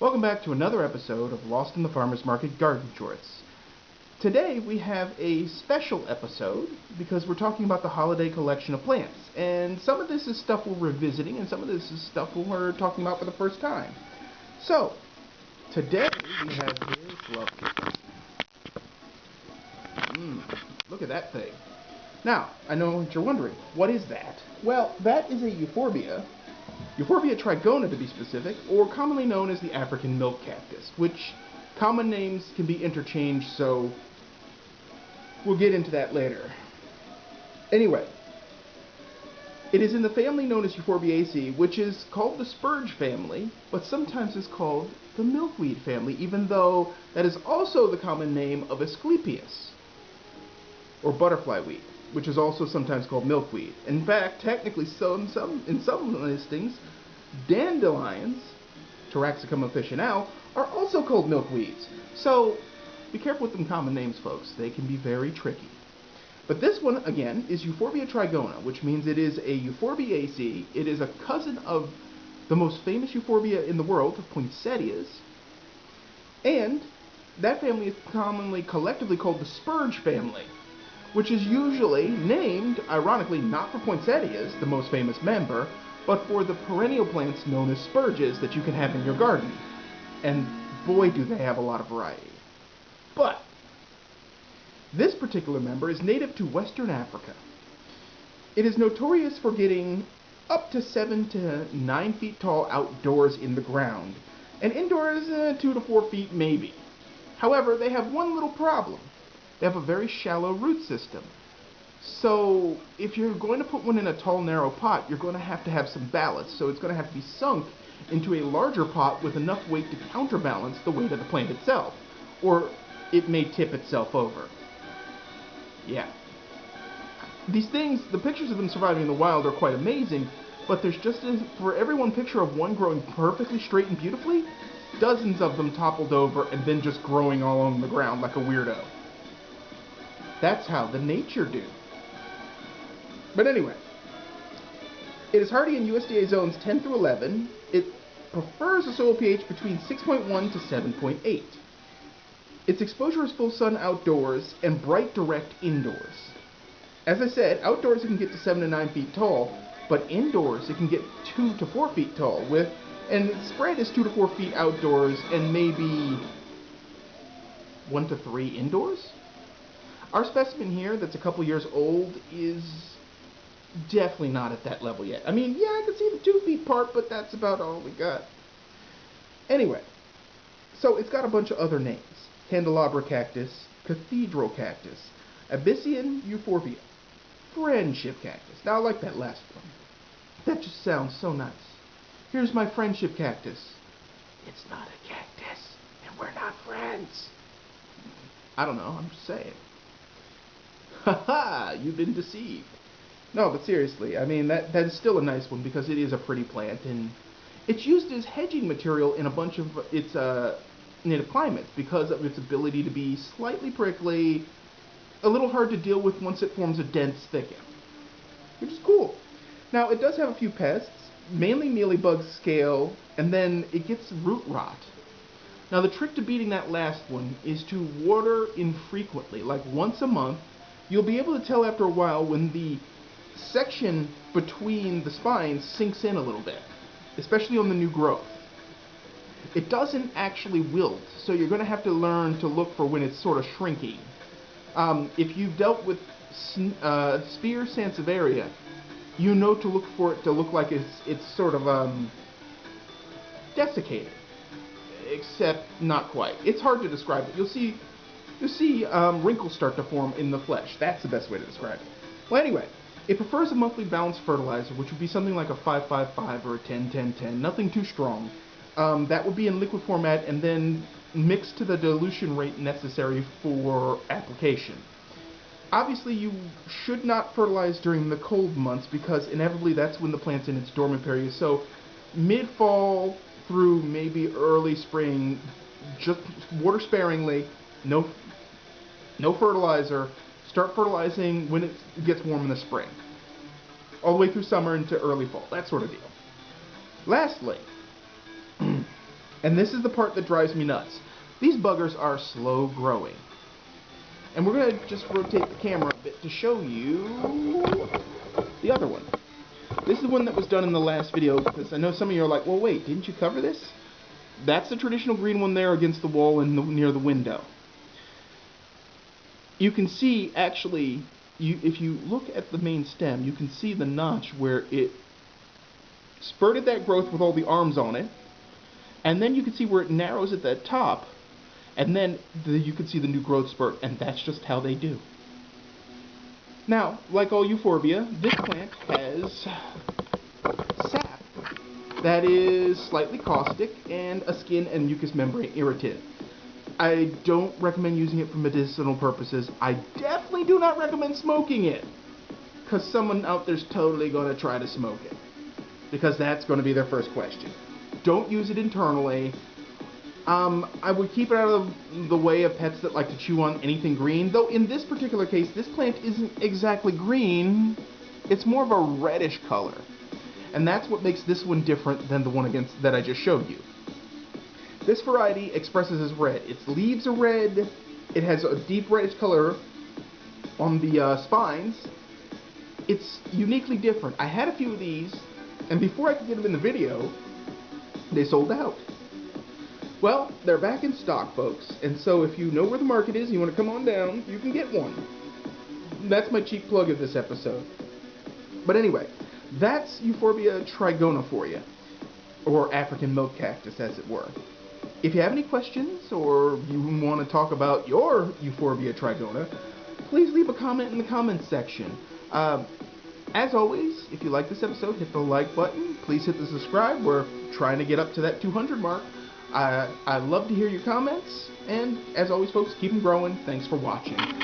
Welcome back to another episode of Lost in the Farmer's Market Garden Shorts. Today we have a special episode because we're talking about the holiday collection of plants. And some of this is stuff we're revisiting and some of this is stuff we're talking about for the first time. So, today we have this lovely... look at that thing. Now, I know what you're wondering, what is that? Well, that is a Euphorbia. Euphorbia trigona to be specific, or commonly known as the African milk cactus, which common names can be interchanged, so we'll get into that later. Anyway, it is in the family known as Euphorbiaceae, which is called the spurge family, but sometimes is called the milkweed family, even though that is also the common name of Asclepias, or butterfly weed, which is also sometimes called milkweed. In fact, technically, in some listings, dandelions, Taraxacum officinale, are also called milkweeds. So, be careful with them common names, folks. They can be very tricky. But this one, again, is Euphorbia trigona, which means it is a Euphorbiaceae. It is a cousin of the most famous Euphorbia in the world, the poinsettias. And that family is commonly collectively called the spurge family, which is usually named, ironically, not for poinsettias, the most famous member, but for the perennial plants known as spurges that you can have in your garden. And boy, do they have a lot of variety. But this particular member is native to Western Africa. It is notorious for getting up to 7 to 9 feet tall outdoors in the ground, and indoors 2 to 4 feet maybe. However, they have one little problem. They have a very shallow root system. So if you're going to put one in a tall, narrow pot, you're going to have some ballast. So it's going to have to be sunk into a larger pot with enough weight to counterbalance the weight of the plant itself. Or it may tip itself over. Yeah. These things, the pictures of them surviving in the wild are quite amazing, but there's for every one picture of one growing perfectly straight and beautifully, dozens of them toppled over and then just growing all on the ground like a weirdo. That's how the nature do. But anyway, it is hardy in USDA zones 10 through 11. It prefers a soil pH between 6.1 to 7.8. Its exposure is full sun outdoors and bright direct indoors. As I said, outdoors it can get to 7 to 9 feet tall, but indoors it can get 2 to 4 feet tall, and its spread is 2 to 4 feet outdoors and maybe 1 to 3 indoors. Our specimen here, that's a couple years old, is definitely not at that level yet. I mean, yeah, I can see the 2 feet part, but that's about all we got. Anyway, so it's got a bunch of other names. Candelabra cactus, cathedral cactus, Abyssinian euphorbia, friendship cactus. Now, I like that last one. That just sounds so nice. Here's my friendship cactus. It's not a cactus, and we're not friends. I don't know, I'm just saying. Haha, you've been deceived. No, but seriously, I mean, that is still a nice one because it is a pretty plant, and it's used as hedging material in a bunch of its native climates because of its ability to be slightly prickly, a little hard to deal with once it forms a dense thicket, which is cool. Now, it does have a few pests, mainly mealybug scale, and then it gets root rot. Now, the trick to beating that last one is to water infrequently, like once a month. You'll be able to tell after a while when the section between the spines sinks in a little bit, especially on the new growth. It doesn't actually wilt, so you're going to have to learn to look for when it's sort of shrinking. If you've dealt with Spear sansevieria, you know to look for it to look like it's sort of desiccated, except not quite. It's hard to describe it. You'll see wrinkles start to form in the flesh. That's the best way to describe it. Well, anyway, it prefers a monthly balanced fertilizer, which would be something like a 5-5-5 or a 10-10-10, nothing too strong. That would be in liquid format and then mixed to the dilution rate necessary for application. Obviously, you should not fertilize during the cold months because inevitably that's when the plant's in its dormant period. So mid-fall through maybe early spring, just water sparingly, no fertilizer. Start fertilizing when it gets warm in the spring, all the way through summer into early fall, that sort of deal. Lastly, And this is the part that drives me nuts. These buggers are slow growing. And we're going to just rotate the camera a bit to show you the other one. This is the one that was done in the last video, because I know some of you are like, well wait, didn't you cover this? That's the traditional green one there against the wall and near the window. You can see, actually, if you look at the main stem, you can see the notch where it spurted that growth with all the arms on it, and then you can see where it narrows at that top, and then you can see the new growth spurt, and that's just how they do. Now, like all Euphorbia, this plant has sap that is slightly caustic and a skin and mucous membrane irritant. I don't recommend using it for medicinal purposes. I definitely do not recommend smoking it, because someone out there's totally going to try to smoke it, because that's going to be their first question. Don't use it internally. I would keep it out of the way of pets that like to chew on anything green, though in this particular case, this plant isn't exactly green. It's more of a reddish color. And that's what makes this one different than the one that I just showed you. This variety expresses as red. Its leaves are red. It has a deep reddish color on the spines. It's uniquely different. I had a few of these, and before I could get them in the video, they sold out. Well, they're back in stock, folks, and so if you know where the market is and you want to come on down, you can get one. That's my cheap plug of this episode. But anyway, that's Euphorbia trigona for you, or African milk cactus, as it were. If you have any questions, or you want to talk about your Euphorbia trigona, please leave a comment in the comments section. As always, if you like this episode, hit the like button. Please hit the subscribe. We're trying to get up to that 200 mark. I'd love to hear your comments, and as always, folks, keep them growing. Thanks for watching.